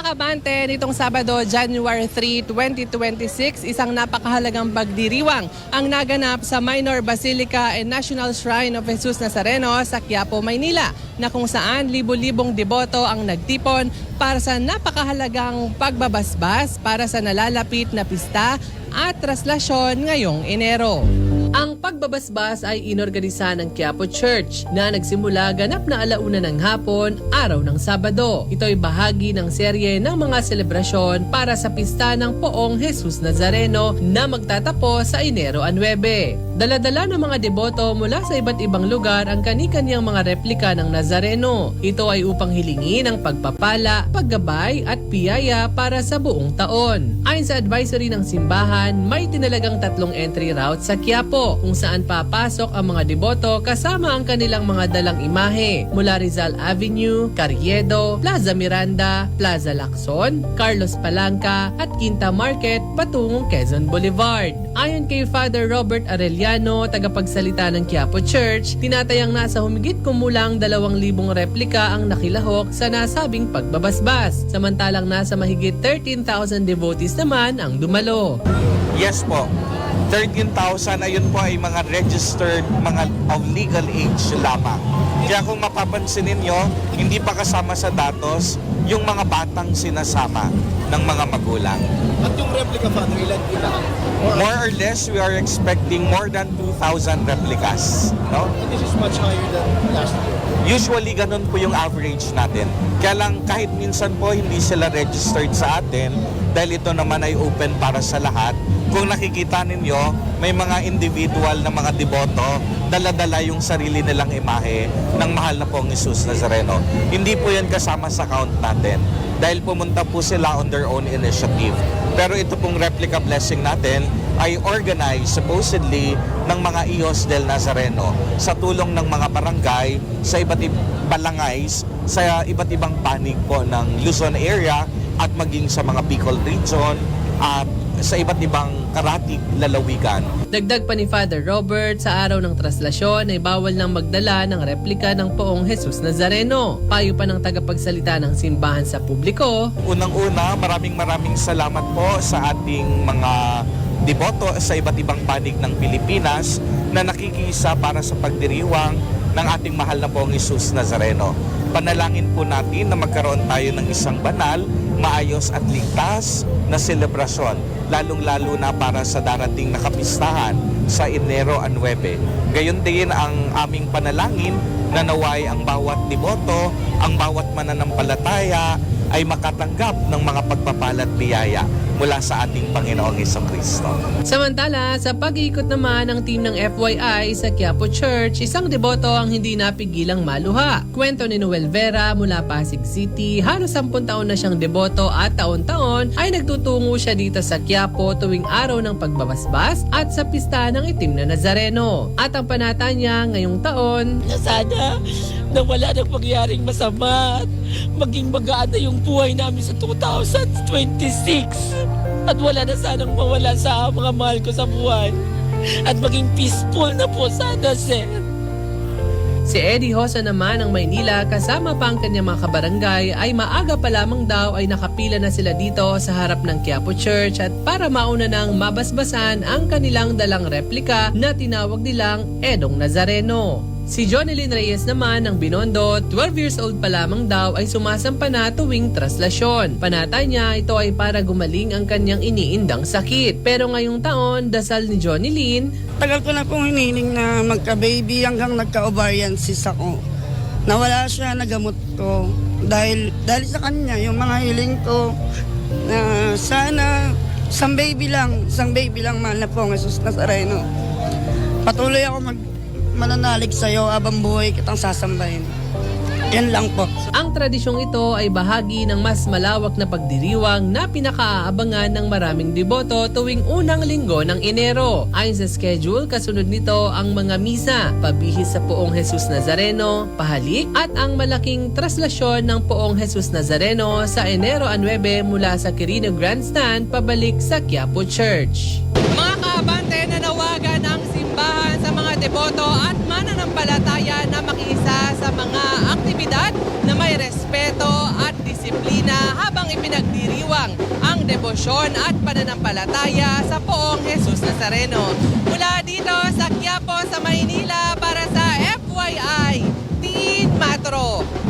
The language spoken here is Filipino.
kabante, nitong Sabado, January 3, 2026, isang napakahalagang pagdiriwang ang naganap sa Minor Basilica and National Shrine of Jesus Nazareno sa Quiapo, Maynila, na kung saan libo-libong deboto ang nagtipon para sa napakahalagang pagbabasbas para sa nalalapit na pista at traslasyon ngayong Enero. Ang pagbabasbas ay inorganisa ng Quiapo Church na nagsimula ganap na alauna ng hapon, araw ng Sabado. Ito ay bahagi ng serye ng mga selebrasyon para sa pista ng Poong Jesus Nazareno na magtatapos sa Enero 9. Dala-dala ng mga deboto mula sa iba't ibang lugar ang kani-kanyang mga replika ng Nazareno. Ito ay upang hilingin ang pagpapala, paggabay at piyaya para sa buong taon. Ayon sa advisory ng simbahan, may tinalagang 3 entry route sa Quiapo kung saan papasok ang mga deboto kasama ang kanilang mga dalang imahe mula Rizal Avenue, Carriedo, Plaza Miranda, Plaza Lacson, Carlos Palanca at Quinta Market patungong Quezon Boulevard. Ayon kay Father Robert Arellano, tagapagsalita ng Quiapo Church, tinatayang nasa humigit kumulang 2,000 replika ang nakilahok sa nasabing pagbabasbas, samantalang nasa mahigit 13,000 devotees naman ang dumalo. Yes po. 13,000 ayun po ay mga registered, mga of legal age lamang. Kaya kung mapapansin ninyo, hindi pa kasama sa datos yung mga batang sinasama ng mga magulang. At yung replica, Father, ilan kita? More or less, we are expecting more than 2,000 replicas. No? And this is much higher than last year. Usually, ganun po yung average natin. Kaya lang, kahit minsan po hindi sila registered sa atin, dahil ito naman ay open para sa lahat. Kung nakikita ninyo, may mga individual na mga deboto, dala-dala yung sarili nilang imahe ng mahal na Poong Jesus Nazareno. Hindi po yan kasama sa count natin dahil pumunta po sila on their own initiative. Pero ito pong replica blessing natin ay organized supposedly ng mga Hijos del Nazareno sa tulong ng mga barangay sa iba't ibang balangays sa iba't ibang panig po ng Luzon area at maging sa mga Bicol region at sa iba't ibang karatig lalawigan. Dagdag pa ni Father Robert, sa araw ng traslasyon ay bawal nang magdala ng replika ng Poong Jesus Nazareno. Payo pa ng tagapagsalita ng simbahan sa publiko. Unang-una, maraming salamat po sa ating mga deboto sa iba't ibang panig ng Pilipinas na nakikisa para sa pagdiriwang ng ating mahal na Poong Jesus Nazareno. Panalangin po natin na magkaroon tayo ng isang banal, maayos at ligtas na selebrasyon, lalong-lalo na para sa darating na kapistahan sa Enero 9. Gayon din ang aming panalangin na naway ang bawat deboto, ang bawat mananampalataya ay makatanggap ng mga pagpapalat biyaya mula sa ating Panginoong Jesucristo. Samantala, sa pag-iikot naman ng team ng FYI sa Quiapo Church, isang deboto ang hindi napigilang maluha. Kwento ni Noel Vera mula Pasig City, halos 10 taon na siyang deboto at taon-taon ay nagtutungo siya dito sa Quiapo tuwing araw ng pagbabasbas at sa pista ng itim na Nazareno. At ang panata niya ngayong taon, na sana na wala nang pangyaring masama at maging magaan na yung buhay namin sa 2026 at wala na sanang mawala sa mga mahal ko sa buhay at maging peaceful na po sana, sir. si Eddie Hosa naman ng Maynila kasama pa ang kanyang mga kabarangay ay maaga pa lamang daw ay nakapila na sila dito sa harap ng Quiapo Church at para mauna nang mabasbasan ang kanilang dalang replika na tinawag nilang Edong Nazareno. Si Jonelyn Reyes naman ng Binondo, 12 years old pa lamang daw ay sumasampa na tuwing traslasyon. Panata niya, ito ay para gumaling ang kanyang iniindang sakit. Pero ngayong taon, dasal ni Jonelyn, tagal ko na pong hinihiling na magka-baby hanggang nagka-ovarian cyst ako. Nawala siya, nagamot ko. Dahil sa kanya, yung mga hiling ko na sana isang baby lang mahal na po ang Jesus Nazareno. Patuloy ako mananalig sa'yo habang buhay kitang sasambahin. Yan lang po. Ang tradisyong ito ay bahagi ng mas malawak na pagdiriwang na pinakaaabangan ng maraming deboto tuwing unang linggo ng Enero. Ayon sa schedule, kasunod nito ang mga misa, pabihis sa Poong Jesus Nazareno, pahalik, at ang malaking traslasyon ng Poong Jesus Nazareno sa Enero 9 mula sa Quirino Grandstand pabalik sa Quiapo Church. Mga kaabante, nanawagan ang simbahan sa mga deboto at mananampalataya na makiisa sa mga aktibidad na may respeto at disiplina disiplina habang ipinagdiriwang ang debosyon at pananampalataya sa Poong Jesus Nazareno. Mula dito sa Quiapo sa Maynila para sa FYI Teen Matro.